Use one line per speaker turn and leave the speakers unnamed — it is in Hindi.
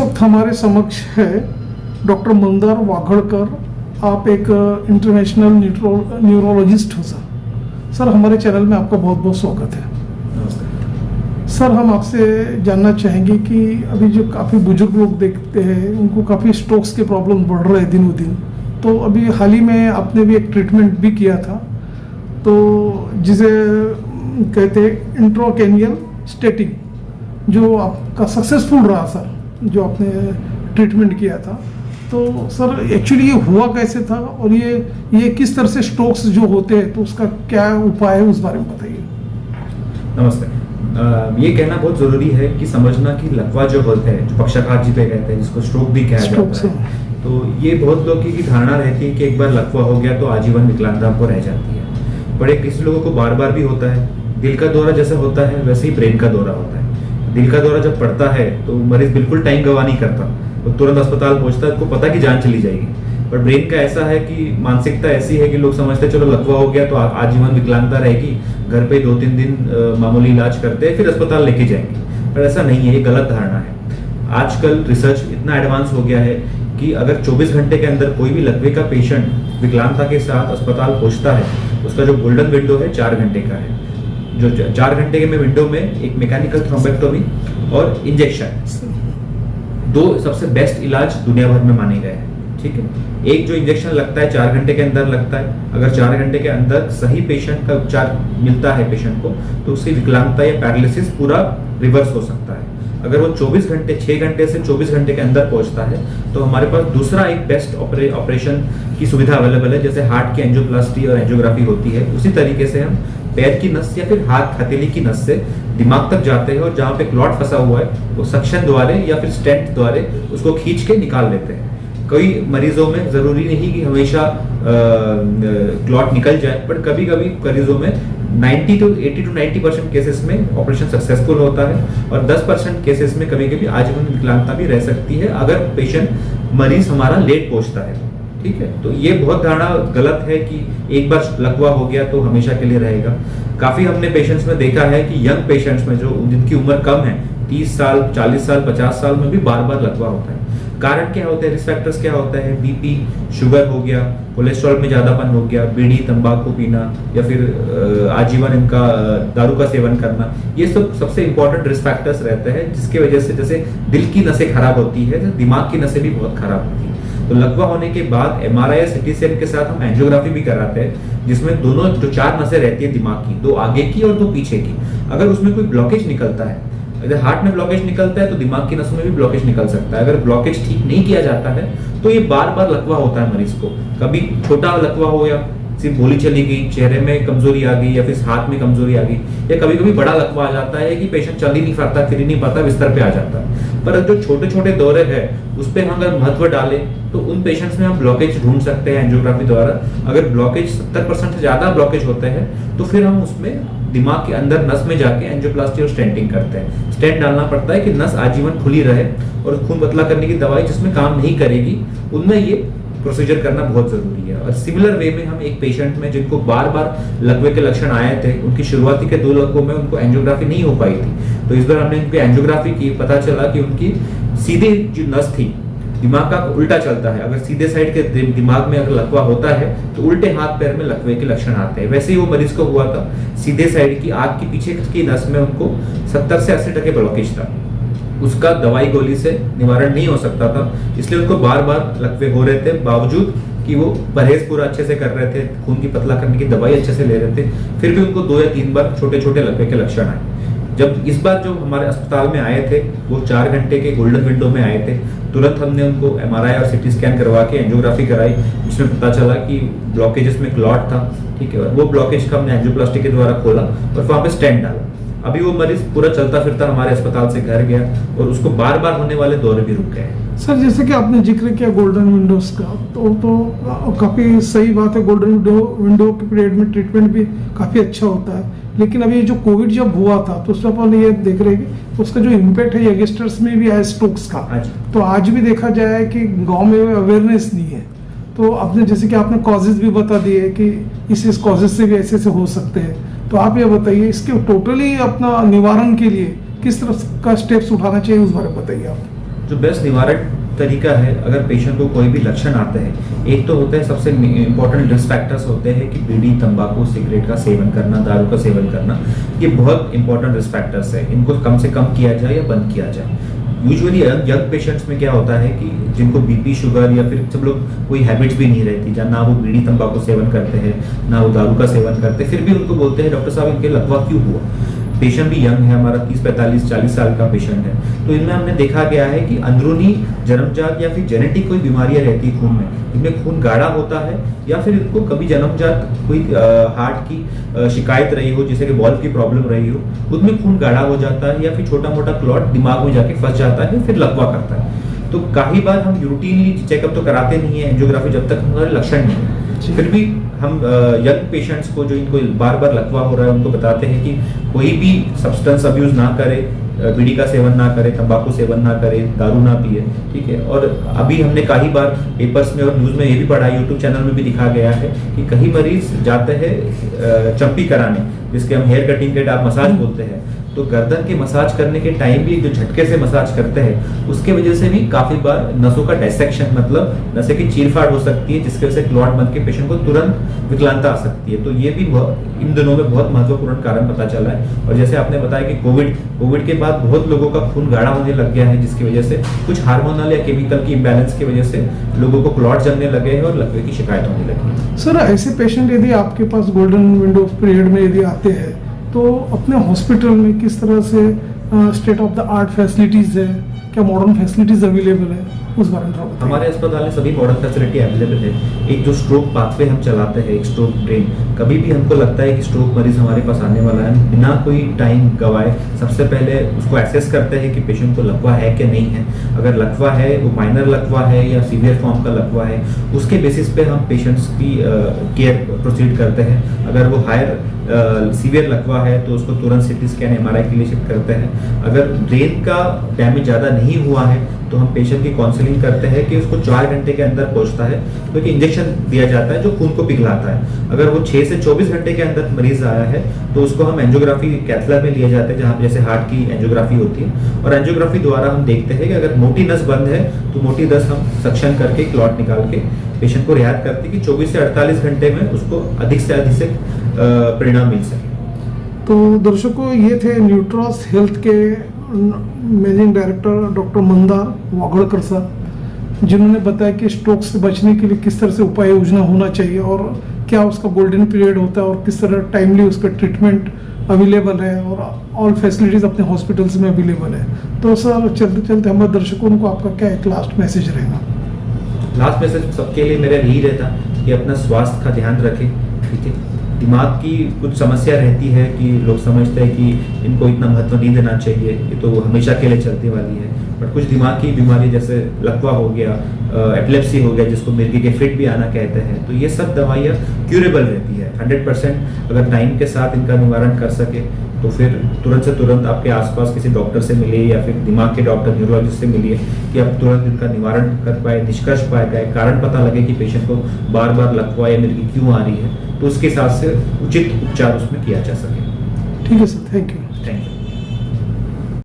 वक्त हमारे समक्ष है डॉक्टर मंदार वाघड़कर। आप एक इंटरनेशनल न्यूरोलॉजिस्ट हो सर। सर हमारे चैनल में आपका बहुत बहुत स्वागत है।
नमस्ते
सर, हम आपसे जानना चाहेंगे कि अभी जो काफ़ी बुजुर्ग लोग देखते हैं उनको काफ़ी स्ट्रोक्स के प्रॉब्लम बढ़ रहे हैं दिनों दिन। तो अभी हाल ही में आपने भी एक ट्रीटमेंट भी किया था, तो जिसे कहते हैं इंट्राक्रैनियल स्टेटिंग, जो आपका सक्सेसफुल रहा सर, जो आपने ट्रीटमेंट किया था। तो सर एक्चुअली ये हुआ कैसे था और ये किस तरह से स्ट्रोक्स जो होते हैं तो उसका क्या उपाय है, उस बारे में बताइए।
नमस्ते। ये कहना बहुत जरूरी है कि समझना कि लकवा जो होता है, जो पक्षाघात जिसे कहते हैं, जिसको स्ट्रोक भी कहा जाता है, तो ये बहुत लोगों की धारणा रहती है कि एक बार लकवा हो गया तो आजीवन विकलांगता आपको रह जाती है। बड़े किसी लोगों को बार बार भी होता है। दिल का दौरा जैसे होता है वैसे ही ब्रेन का दौरा होता है। दिल का दौरा जब पड़ता है तो मरीज बिल्कुल टाइम गवा नहीं करता, वो तुरंत अस्पताल पहुंचता है, उसको पता कि जान चली जाएगी। पर ब्रेन का ऐसा है कि मानसिकता ऐसी है कि लोग समझते हैं चलो लकवा हो गया तो आजीवन विकलांगता रहेगी, घर पे 2-3 दिन मामूली इलाज करते हैं फिर अस्पताल लेके जाएंगे। पर ऐसा नहीं है, ये गलत धारणा है। आजकल रिसर्च इतना एडवांस हो गया है कि अगर 24 घंटे के अंदर कोई भी लकवे का पेशेंट विकलांगता के साथ अस्पताल पहुंचता है, उसका जो गोल्डन विंडो है 4 घंटे का है। जो 4 घंटे के विंडो में एक मैकेनिकल थ्रोम्बेक्टोमी और इंजेक्शन, 2 सबसे बेस्ट इलाज दुनिया भर में माने गए हैं। ठीक है, एक जो इंजेक्शन लगता है 4 घंटे के अंदर लगता है, अगर 4 घंटे के अंदर सही पेशेंट का उपचार मिलता है पेशेंट को, तो उसकी विकलांगता या पैरालिसिस पूरा रिवर्स हो सकता है। अगर वो 24 घंटे 6 घंटे से 24 घंटे के अंदर पहुंचता है तो हमारे पास दूसरा एक बेस्ट ऑपरेशन की सुविधा अवेलेबल है। जैसे हार्ट की एंजियोप्लास्टी और एंजियोग्राफी होती है, उसी तरीके से हम पैर की नस या फिर हाथ हथेली की नस से दिमाग तक जाते हैं और जहाँ पे क्लॉट फंसा हुआ है वो सक्शन द्वारा या फिर स्टेंट द्वारा उसको खींच के निकाल लेते हैं। कई मरीजों में जरूरी नहीं कि हमेशा क्लॉट निकल जाए, पर कभी कभी मरीजों में 80 to 90% केसेस में ऑपरेशन सक्सेसफुल होता है और 10% केसेस में कभी कभी आजीवन विकलांगता भी रह सकती है अगर पेशेंट मरीज हमारा लेट पहुंचता है। ठीक है, तो ये बहुत धारणा गलत है कि एक बार लकवा हो गया तो हमेशा के लिए रहेगा। काफी हमने पेशेंट्स में देखा है कि यंग पेशेंट्स में जो जिनकी उम्र कम है, 30 साल 40 साल 50 साल में भी बार बार लकवा होता है। कारण क्या होते हैं, रिस्क फैक्टर्स क्या होता है, बीपी, शुगर हो गया, कोलेस्ट्रॉल में ज्यादापन हो गया, बीड़ी तंबाकू पीना या फिर आजीवन इनका दारू का सेवन करना, ये सब सबसे इंपॉर्टेंट रिस्क फैक्टर्स रहते हैं जिसकी वजह से जैसे दिल की नसें खराब होती है, दिमाग की नसें भी बहुत खराब होती है। तो लकवा होने के बाद एमआरआई या सीटी स्कैन के साथ हम एंजियोग्राफी भी कराते हैं, जिसमें दोनों जो 4 नसें रहती है दिमाग की, 2 आगे की और 2 पीछे की, अगर उसमें कोई ब्लॉकेज निकलता है, अगर हार्ट में ब्लॉकेज निकलता है तो दिमाग की नसों में भी ब्लॉकेज निकल सकता है। अगर ब्लॉकेज ठीक नहीं किया जाता है तो ये बार बार लकवा होता है मरीज को। कभी छोटा लकवा हो या सिर्फ गोली चली गई, चेहरे में कमजोरी आ गई या फिर हाथ में कमजोरी आ गई, या कभी कभी बड़ा लकवा आ जाता है कि पेशेंट चल ही नहीं पाता, फिर ही नहीं पाता, बिस्तर पे आ जाता है। पर जो छोटे छोटे दौरे हैं उस पर हम अगर महत्व डालें तो उन पेशेंट्स में हम ब्लॉकेज ढूंढ सकते हैं एंजियोग्राफी द्वारा। अगर ब्लॉकेज 70% से ज्यादा ब्लॉकेज होते हैं तो फिर हम उसमें दिमाग के अंदर नस में जाके एंजियोप्लास्टी और स्टेंटिंग करते हैं। स्टेंट डालना पड़ता है कि नस आजीवन खुली रहे, और खून पतला करने की दवाई जिसमें काम नहीं करेगी उनमें ये प्रोसीजर करना बहुत जरूरी है। और सिमिलर वे में हम एक पेशेंट में जिनको बार बार लकवे के लक्षण आए थे, उनकी शुरुआती के 2 लकवों में उनको एंजियोग्राफी नहीं हो पाई थी, तो इस बार हमने उनकी एंजियोग्राफी की, पता चला कि उनकी सीधी जो नस थी, दिमाग का उल्टा चलता है, अगर सीधे साइड के दिमाग में अगर लकवा होता है तो उल्टे हाथ पैर में लकवे के लक्षण आते हैं। वैसे ही वो मरीज को हुआ था, सीधे साइड की आंख की पीछे की नस में उनको 70 से 80% ब्लॉकेज था। उसका दवाई गोली से निवारण नहीं हो सकता था, इसलिए उनको बार बार लकवे हो रहे थे, बावजूद कि वो परहेज पूरा अच्छे से कर रहे थे, खून की पतला करने की दवाई अच्छे से ले रहे थे, फिर भी उनको 2 या 3 बार छोटे छोटे लकवे के लक्षण आए। जब इस बार जो हमारे अस्पताल में आए थे वो 4 घंटे के गोल्डन विंडो में आए थे, तुरंत हमने उनको एमआरआई और सीटी स्कैन करवा के एंजियोग्राफी कराई, जिसमें पता चला कि ब्लॉकेजेस में क्लॉट था। ठीक है, वो ब्लॉकेज का हमने एंजियोप्लास्टी के द्वारा खोला और वहां पे स्टेंट डाला। अभी वो मरीज पूरा चलता फिरता हमारे अस्पताल से घर गया और उसको बार बार होने वाले दौरे भी रुक गए।
सर जैसे कि आपने जिक्र किया गोल्डन विंडोज का, तो काफ़ी सही बात है। गोल्डन विंडो के पीरियड में ट्रीटमेंट भी काफ़ी अच्छा होता है, लेकिन अभी जो कोविड जब हुआ था तो उसमें अपन ये देख रहे हैं कि उसका जो इम्पैक्ट है यंगस्टर्स में भी है स्ट्रोक्स का। तो आज भी देखा जाए कि गांव में अवेयरनेस नहीं है, तो आपने जैसे कि आपने कॉजेज भी बता दिए कि इस कॉजेज से भी ऐसे हो सकते हैं, तो आप ये बताइए इसके टोटली अपना निवारण के लिए किस तरह का स्टेप्स उठाना चाहिए, उस बारे में बताइए आप।
जो बेस्ट निवारण तरीका है, अगर पेशेंट को कोई भी लक्षण आते हैं, एक तो होता है सबसे इंपॉर्टेंट रिस्क फैक्टर्स होते हैं कि बीड़ी, तंबाकू, सिगरेट का सेवन करना, दारू का सेवन करना, ये बहुत इंपॉर्टेंट रिस्क फैक्टर्स है। इनको कम से कम किया जाए या बंद किया जाए। यूजुअली यंग पेशेंट्स में क्या होता है कि जिनको बीपी, शुगर या फिर सब लोग कोई हैबिट्स भी नहीं रहती, जहाँ ना वो बीड़ी, तंबाकू सेवन करते हैं, ना वो दारू का सेवन करते, फिर भी उनको बोलते हैं डॉक्टर साहब इनके लकवा क्यों हुआ। पेशेंट भी यंग है, हमारा 30, 45, 40 साल का पेशेंट है। तो इनमें हमने देखा गया है कि अंदरूनी जन्मजात या फिर जेनेटिक कोई बीमारियां रहती है खून में, इनमें खून गाढ़ा होता है, या फिर इनको कभी जन्मजात कोई हार्ट की शिकायत रही हो, जैसे कि वॉल्व की प्रॉब्लम रही हो, उसमें खून गाढ़ा हो जाता है, या फिर छोटा मोटा क्लॉट दिमाग में जाके फंस जाता है, फिर लकवा करता है। तो काफी बार हम रूटीनली चेकअप तो कराते नहीं है, एंजियोग्राफी, जब तक हमारे लक्षण नहीं है। फिर भी हम यंग पेशेंट्स को जो इनको बार बार लकवा हो रहा है उनको बताते हैं कि कोई भी सब्सटेंस अब्यूज ना करे, बीड़ी का सेवन ना करे, तंबाकू सेवन ना करे, दारू ना पिए, ठीक है। और अभी हमने कई बार पेपर्स में और न्यूज़ में ये भी पढ़ा, यूट्यूब चैनल में भी दिखा गया है कि कई मरीज जाते हैं चंपी कराने, जिसके हम हेयर कटिंग के आप मसाज बोलते हैं। तो गर्दन के मसाज करने के टाइम भी जो झटके से मसाज करते हैं, उसके वजह से भी काफी बार नसों का डायसेक्शन, मतलब नसें की चीरफाड़ हो सकती है, जिसकी वजह से क्लॉट बन के पेशेंट को तुरंत विकलांगता आ सकती है। तो ये भी इन दिनों में बहुत महत्वपूर्ण कारण पता चला है। और जैसे आपने बताया कि कोविड के बाद बहुत लोगों का खून गाढ़ा होने लग गया है, जिसकी वजह से कुछ हार्मोनल या केमिकल की इम्बैलेंस की वजह से लोगों को क्लॉट जमने लगे हैं और लकवे की शिकायत होने लगी।
सर, ऐसे पेशेंट यदि आपके पास गोल्डन विंडो पीरियड में यदि आते हैं, तो अपने हॉस्पिटल में किस तरह से state of the art facilities है, क्या मॉडर्न फैसिलिटीज अवेलेबल है, उस बारे में बताइए।
हमारे अस्पताल में सभी मॉडर्न फैसिलिटी अवेलेबल है। एक जो स्ट्रोक पाथवे हम चलाते हैं, एक स्ट्रोक ड्रेन, कभी भी हमको लगता है कि स्ट्रोक मरीज हमारे पास आने वाला है, बिना कोई टाइम गवाए सबसे पहले उसको एसेस करते हैं कि पेशेंट को लकवा है कि नहीं है। अगर लकवा है, वो माइनर लकवा है या सीवियर फॉर्म का लकवा है, उसके बेसिस पे हम पेशेंट्स की केयर प्रोसीड करते हैं। अगर वो हायर सीवियर लकवा है तो उसको तुरंत सिटी स्कैन, एमआरआई के लिए शिफ्ट करते हैं। अगर ब्रेन का डैमेज ज़्यादा नहीं हुआ है तो हम पेशेंट की काउंसलिंग करते हैं कि उसको 4 घंटे के अंदर पहुंचता है, क्योंकि इंजेक्शन दिया जाता है जो खून को पिघलाता है। अगर वो 6 से 24 घंटे के अंदर मरीज आया है तो उसको हम एंजियोग्राफी कैथलैब में लिए जाते हैं, जहाँ पे जैसे हार्ट की एंजियोग्राफी होती है। और एंजियोग्राफी द्वारा हम देखते हैं कि अगर मोटी नस बंद है तो मोटी नस हम सक्शन करके क्लॉट निकाल के पेशेंट को रियायत करते हैं कि 24 से 48 घंटे में उसको अधिक से अधिक परिणाम मिल सके।
तो दर्शकों, ये थे न्यूट्रॉस हेल्थ के managing director doctor Mandar Wagadkar sir, जिन्होंने बताया कि स्ट्रोक से बचने के लिए किस तरह से उपाय योजना होना चाहिए और क्या उसका गोल्डन पीरियड होता है और किस तरह टाइमली उसका ट्रीटमेंट अवेलेबल है और ऑल फैसिलिटीज़ अपने हॉस्पिटल्स में अवेलेबल है। तो सर, चलते चलते हमारे दर्शकों को आपका क्या एक लास्ट मैसेज रहेगा?
लास्ट मैसेज सबके लिए मेरा यही रहता कि अपना स्वास्थ्य का ध्यान रखें, ठीक है। दिमाग की कुछ समस्या रहती है कि लोग समझते हैं कि इनको इतना महत्व नहीं देना चाहिए, ये तो हमेशा के लिए चलती वाली है। बट कुछ दिमाग की बीमारी जैसे लकवा हो गया, एपिलेप्सी हो गया, जिसको मिर्गी के फिट भी आना कहते हैं, तो ये सब दवाइयाँ क्यूरेबल रहती है 100%। अगर टाइम के साथ इनका निवारण कर सके तो फिर तुरंत से तुरंत आपके आसपास किसी डॉक्टर से मिलिए या फिर दिमाग के डॉक्टर, न्यूरोलॉजिस्ट से मिलिए कि आप तुरंत इनका निवारण कर पाए, निष्कर्ष पाए गए, कारण पता लगे कि पेशेंट को बार बार लकवा या मिर्गी क्यों आ रही है, तो उसके हिसाब से उचित उपचार उसमें किया जा सके।
ठीक है sir, thank you.
Thank you.